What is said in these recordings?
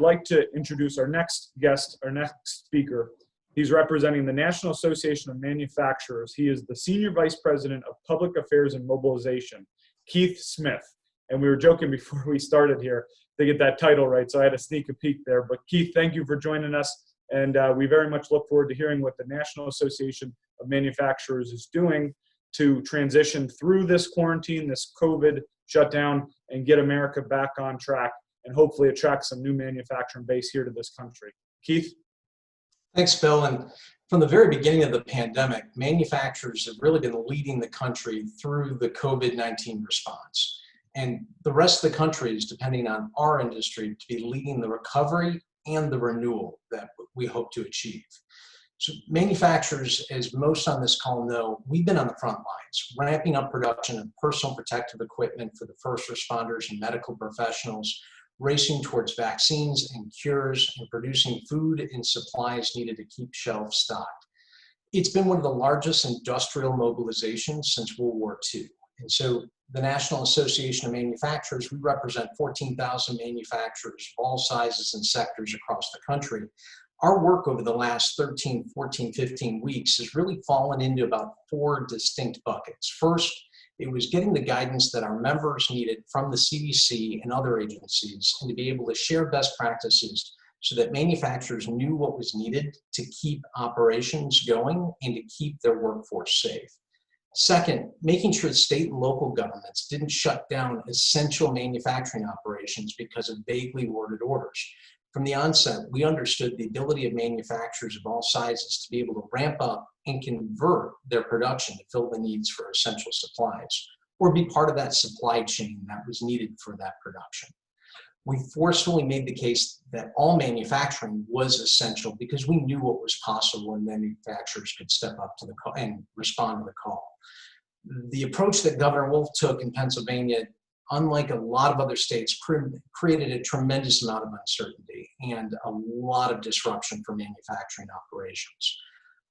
like to introduce our next guest, our next speaker. He's representing the National Association of Manufacturers. He is the Senior Vice President of Public Affairs and Mobilization, Keith Smith. And we were joking before we started here to get that title right, so I had to sneak a peek there. But Keith, thank you for joining us. And we very much look forward to hearing what the National Association of Manufacturers is doing to transition through this quarantine, this COVID shutdown, and get America back on track and hopefully attract some new manufacturing base here to this country. Keith? Thanks, Bill. And from the very beginning of the pandemic, manufacturers have really been leading the country through the COVID-19 response. And the rest of the country is depending on our industry to be leading the recovery and the renewal that we hope to achieve. So manufacturers, as most on this call know, we've been on the front lines, ramping up production of personal protective equipment for the first responders and medical professionals, racing towards vaccines and cures, and producing food and supplies needed to keep shelves stocked. It's been one of the largest industrial mobilizations since World War II. And so the National Association of Manufacturers, we represent 14,000 manufacturers of all sizes and sectors across the country. Our work over the last 13, 14, 15 weeks has really fallen into about 4 distinct buckets. First, it was getting the guidance that our members needed from the CDC and other agencies, and to be able to share best practices so that manufacturers knew what was needed to keep operations going and to keep their workforce safe. Second, making sure that state and local governments didn't shut down essential manufacturing operations because of vaguely worded orders. From the onset, we understood the ability of manufacturers of all sizes to be able to ramp up and convert their production to fill the needs for essential supplies, or be part of that supply chain that was needed for that production. We forcefully made the case that all manufacturing was essential because we knew what was possible and manufacturers could step up to the call and respond to the call. The approach that Governor Wolf took in Pennsylvania, unlike a lot of other states, created a tremendous amount of uncertainty and a lot of disruption for manufacturing operations.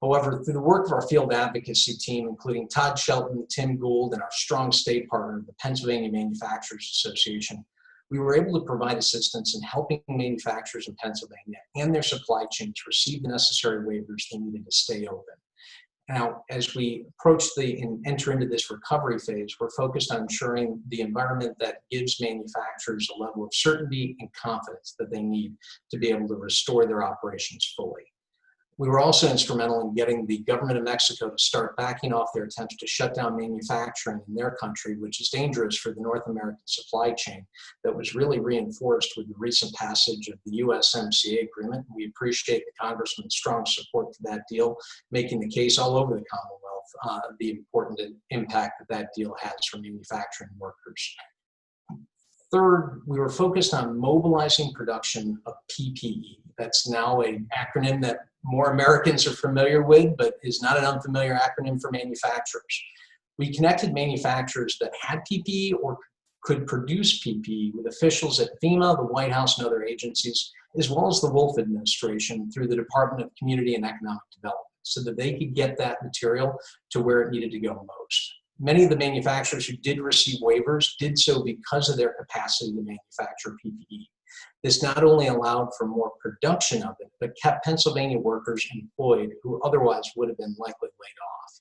However, through the work of our field advocacy team, including Todd Shelton, Tim Gould, and our strong state partner, the Pennsylvania Manufacturers Association, we were able to provide assistance in helping manufacturers in Pennsylvania and their supply chains receive the necessary waivers they needed to stay open. Now, as we approach and enter into this recovery phase, we're focused on ensuring the environment that gives manufacturers a level of certainty and confidence that they need to be able to restore their operations fully. We were also instrumental in getting the government of Mexico to start backing off their attempts to shut down manufacturing in their country, which is dangerous for the North American supply chain that was really reinforced with the recent passage of the USMCA agreement. We appreciate the Congressman's strong support for that deal, making the case all over the Commonwealth, the important impact that that deal has for manufacturing workers. Third, we were focused on mobilizing production of PPE. That's now an acronym that more Americans are familiar with, but is not an unfamiliar acronym for manufacturers. We connected manufacturers that had PPE or could produce PPE with officials at FEMA, the White House, and other agencies, as well as the Wolf administration through the Department of Community and Economic Development, so that they could get that material to where it needed to go most. Many of the manufacturers who did receive waivers did so because of their capacity to manufacture PPE. This not only allowed for more production of it, but kept Pennsylvania workers employed who otherwise would have been likely laid off.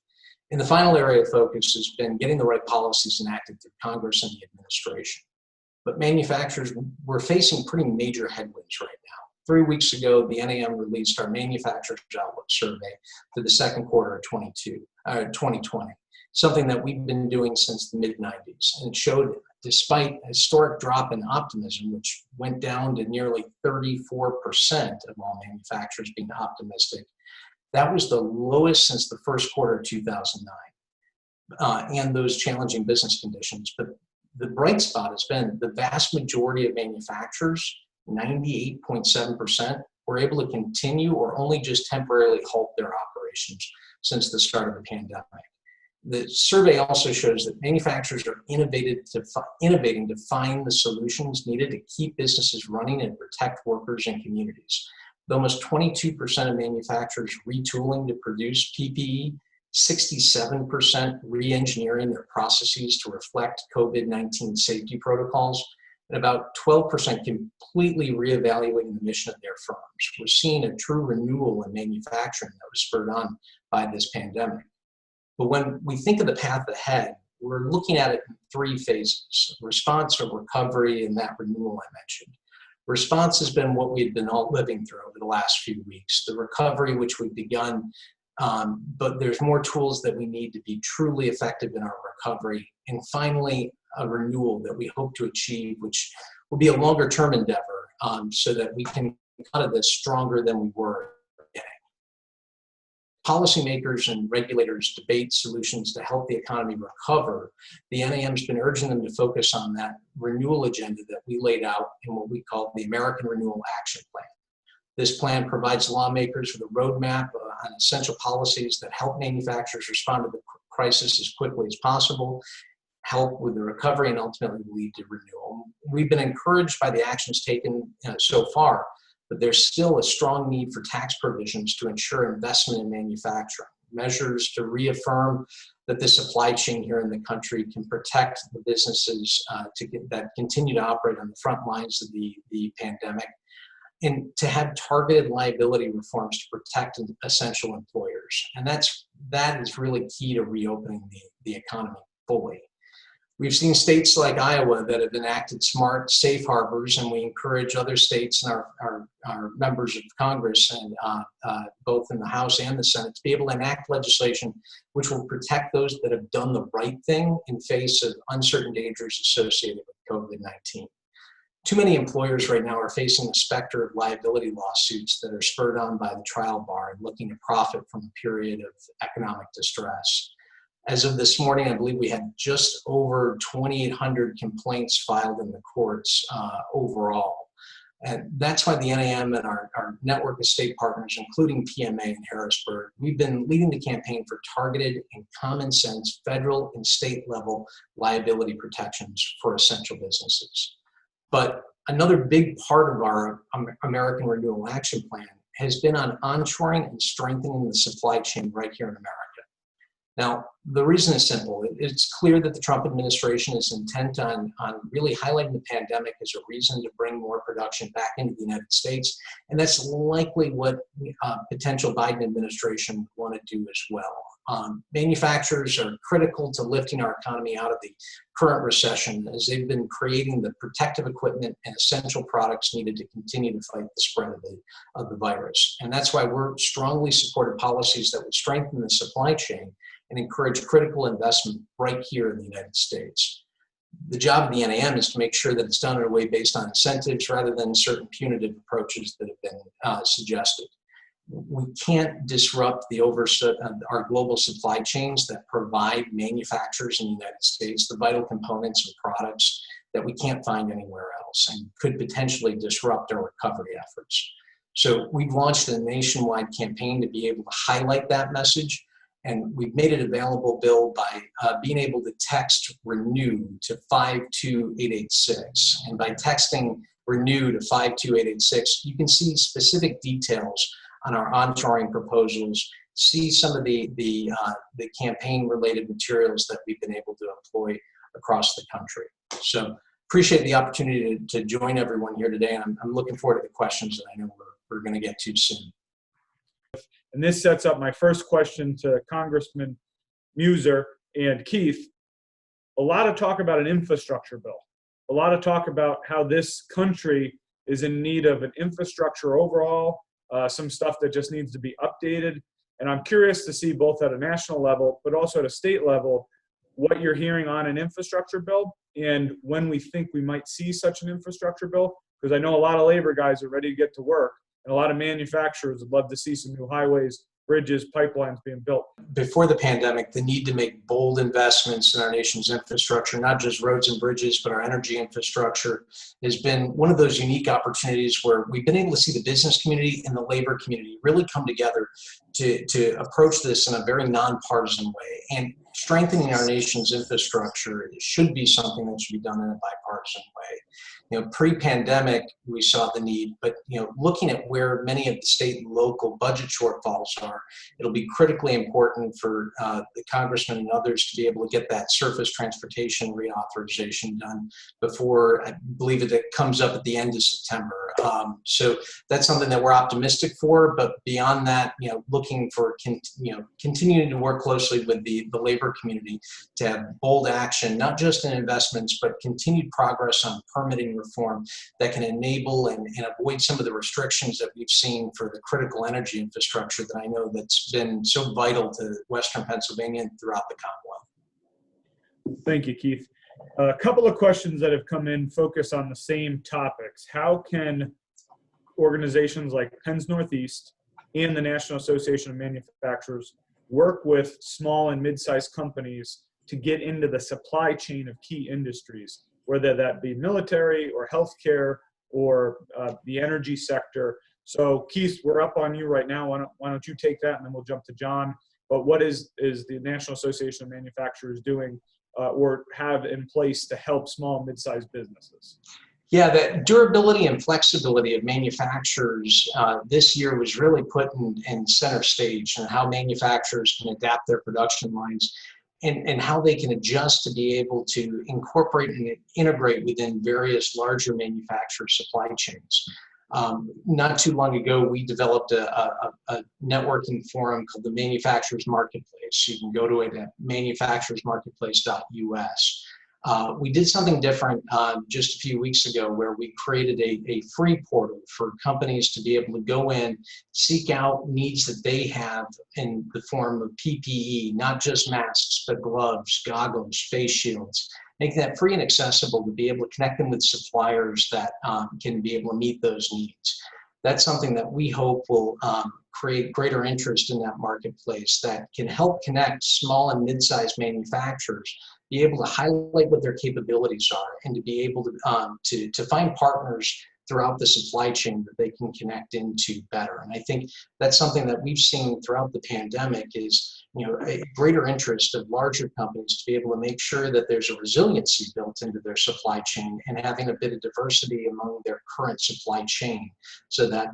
And the final area of focus has been getting the right policies enacted through Congress and the administration. But manufacturers were facing pretty major headwinds right now. 3 weeks ago, the NAM released our Manufacturers Outlook Survey for the second quarter of 2020, something that we've been doing since the mid-90s. And it showed, despite a historic drop in optimism, which went down to nearly 34% of all manufacturers being optimistic, that was the lowest since the first quarter of 2009, and those challenging business conditions. But the bright spot has been the vast majority of manufacturers, 98.7%, were able to continue or only just temporarily halt their operations since the start of the pandemic. The survey also shows that manufacturers are innovating to find the solutions needed to keep businesses running and protect workers and communities. With almost 22% of manufacturers retooling to produce PPE, 67% re-engineering their processes to reflect COVID-19 safety protocols, and about 12% completely reevaluating the mission of their firms. We're seeing a true renewal in manufacturing that was spurred on by this pandemic. But when we think of the path ahead, we're looking at it in three phases: response, or recovery, and that renewal I mentioned. Response has been what we've been all living through over the last few weeks. The recovery, which we've begun, but there's more tools that we need to be truly effective in our recovery. And finally, a renewal that we hope to achieve, which will be a longer term endeavor, so that we can come out of this stronger than we were. Policymakers and regulators debate solutions to help the economy recover. The NAM's been urging them to focus on that renewal agenda that we laid out in what we call the American Renewal Action Plan. This plan provides lawmakers with a roadmap on essential policies that help manufacturers respond to the crisis as quickly as possible, help with the recovery, and ultimately lead to renewal. We've been encouraged by the actions taken so far, but there's still a strong need for tax provisions to ensure investment in manufacturing, measures to reaffirm that the supply chain here in the country can protect the businesses that continue to operate on the front lines of the pandemic, and to have targeted liability reforms to protect essential employers. And that is really key to reopening the economy fully. We've seen states like Iowa that have enacted smart safe harbors, and we encourage other states and our members of Congress, and both in the House and the Senate, to be able to enact legislation which will protect those that have done the right thing in face of uncertain dangers associated with COVID-19. Too many employers right now are facing the specter of liability lawsuits that are spurred on by the trial bar and looking to profit from a period of economic distress. As of this morning, I believe we had just over 2,800 complaints filed in the courts overall. And that's why the NAM and our network of state partners, including PMA in Harrisburg, we've been leading the campaign for targeted and common sense federal and state level liability protections for essential businesses. But another big part of our American Renewal Action Plan has been on onshoring and strengthening the supply chain right here in America. Now, the reason is simple. It's clear that the Trump administration is intent on really highlighting the pandemic as a reason to bring more production back into the United States. And that's likely what potential Biden administration would want to do as well. Manufacturers are critical to lifting our economy out of the current recession, as they've been creating the protective equipment and essential products needed to continue to fight the spread of the virus. And that's why we're strongly supported policies that would strengthen the supply chain and encourage critical investment right here in the United States. The job of the NAM is to make sure that it's done in a way based on incentives rather than certain punitive approaches that have been suggested. We can't disrupt our global supply chains that provide manufacturers in the United States the vital components and products that we can't find anywhere else and could potentially disrupt our recovery efforts. So we've launched a nationwide campaign to be able to highlight that message. And we've made it available, Bill, by being able to text RENEW to 52886. And by texting RENEW to 52886, you can see specific details on our onshoring proposals, see some of the campaign-related materials that we've been able to employ across the country. So appreciate the opportunity to join everyone here today. And I'm looking forward to the questions that I know we're going to get to soon. And this sets up my first question to Congressman Muser and Keith. A lot of talk about an infrastructure bill. A lot of talk about how this country is in need of an infrastructure overhaul, some stuff that just needs to be updated. And I'm curious to see both at a national level, but also at a state level, what you're hearing on an infrastructure bill and when we think we might see such an infrastructure bill. Because I know a lot of labor guys are ready to get to work. And a lot of manufacturers would love to see some new highways, bridges, pipelines being built. Before the pandemic, the need to make bold investments in our nation's infrastructure, not just roads and bridges, but our energy infrastructure, has been one of those unique opportunities where we've been able to see the business community and the labor community really come together to approach this in a very nonpartisan way. And strengthening our nation's infrastructure should be something that should be done in a bipartisan way. Pre-pandemic, we saw the need, but looking at where many of the state and local budget shortfalls are, it'll be critically important for the congressman and others to be able to get that surface transportation reauthorization done before, I believe it comes up at the end of September. So that's something that we're optimistic for, but beyond that, looking for continuing to work closely with the labor community to have bold action, not just in investments, but continued progress on permitting reform that can enable and avoid some of the restrictions that we've seen for the critical energy infrastructure that I know that's been so vital to Western Pennsylvania and throughout the Commonwealth. Thank you, Keith. A couple of questions that have come in focus on the same topics. How can organizations like Penn's Northeast and the National Association of Manufacturers work with small and mid-sized companies to get into the supply chain of key industries, whether that be military or healthcare or the energy sector? So Keith, we're up on you right now. Why don't you take that, and then we'll jump to John. But what is the National Association of Manufacturers doing or have in place to help small and mid-sized businesses? Yeah, the durability and flexibility of manufacturers this year was really put in center stage, and how manufacturers can adapt their production lines and how they can adjust to be able to incorporate and integrate within various larger manufacturer supply chains. Not too long ago, we developed a networking forum called the Manufacturers Marketplace. You can go to it at manufacturersmarketplace.us. We did something different just a few weeks ago, where we created a free portal for companies to be able to go in, seek out needs that they have in the form of PPE, not just masks, but gloves, goggles, face shields, making that free and accessible to be able to connect them with suppliers that can be able to meet those needs. That's something that we hope will create greater interest in that marketplace that can help connect small and mid-sized manufacturers, be able to highlight what their capabilities are, and to be able to find partners throughout the supply chain that they can connect into better. And I think that's something that we've seen throughout the pandemic is, a greater interest of larger companies to be able to make sure that there's a resiliency built into their supply chain and having a bit of diversity among their current supply chain, so that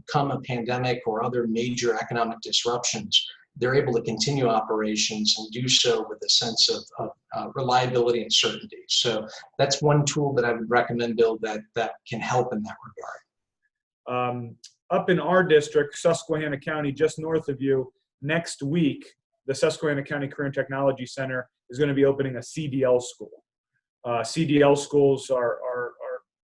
come a pandemic or other major economic disruptions, they're able to continue operations and do so with a sense of reliability and certainty. So that's one tool that I would recommend, Bill, that can help in that regard. Up in our district, Susquehanna County, just north of you, next week, the Susquehanna County Career and Technology Center is going to be opening a CDL school. CDL schools are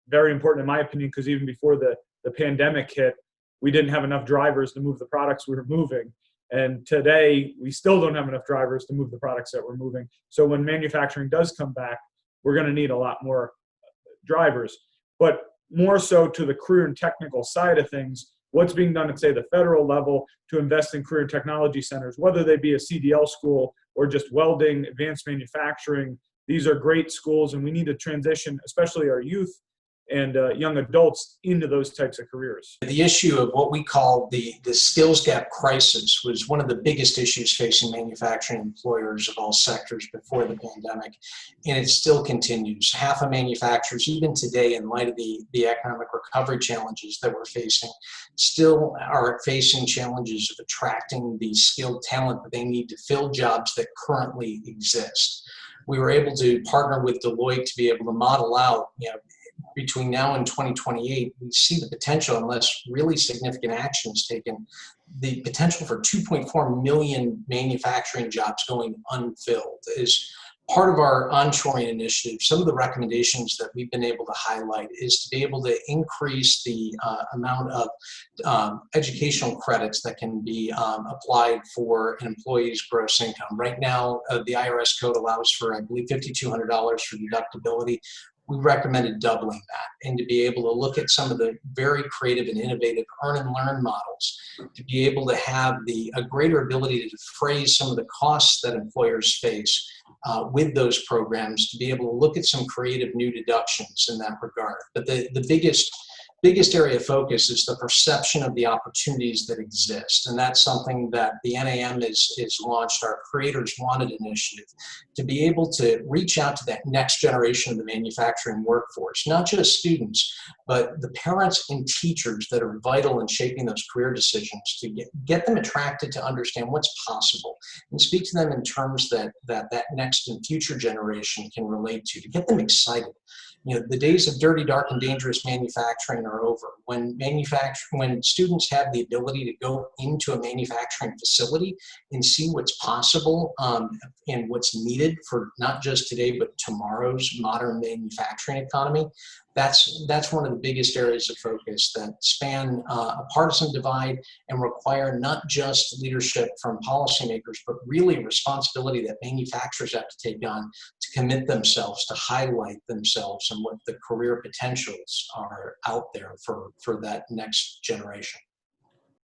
very important in my opinion, because even before the pandemic hit, we didn't have enough drivers to move the products we were moving. And today, we still don't have enough drivers to move the products that we're moving. So when manufacturing does come back, we're going to need a lot more drivers. But more so to the career and technical side of things, what's being done at, say, the federal level to invest in career and technology centers, whether they be a CDL school or just welding, advanced manufacturing. These are great schools, and we need to transition, especially our youth and young adults, into those types of careers. The issue of what we call the skills gap crisis was one of the biggest issues facing manufacturing employers of all sectors before the pandemic, and it still continues. Half of manufacturers, even today, in light of the economic recovery challenges that we're facing, still are facing challenges of attracting the skilled talent that they need to fill jobs that currently exist. We were able to partner with Deloitte to be able to model out, between now and 2028, we see the potential, unless really significant action is taken, the potential for 2.4 million manufacturing jobs going unfilled. Is part of our onshoring initiative. Some of the recommendations that we've been able to highlight is to be able to increase the amount of educational credits that can be applied for an employee's gross income. Right now, the IRS code allows for, I believe, $5,200 for deductibility. We recommended doubling that, and to be able to look at some of the very creative and innovative earn and learn models, to be able to have a greater ability to defray some of the costs that employers face with those programs, to be able to look at some creative new deductions in that regard. But the biggest biggest area of focus is the perception of the opportunities that exist. And that's something that the NAM is launched, our Creators Wanted initiative, to be able to reach out to that next generation of the manufacturing workforce, not just students, but the parents and teachers that are vital in shaping those career decisions, to get them attracted to understand what's possible and speak to them in terms that next and future generation can relate to get them excited. The days of dirty, dark, and dangerous manufacturing are over. When students have the ability to go into a manufacturing facility and see what's possible and what's needed for not just today, but tomorrow's modern manufacturing economy, that's one of the biggest areas of focus that span a partisan divide and require not just leadership from policymakers, but really responsibility that manufacturers have to take on to commit themselves, to highlight themselves and what the career potentials are out there for that next generation.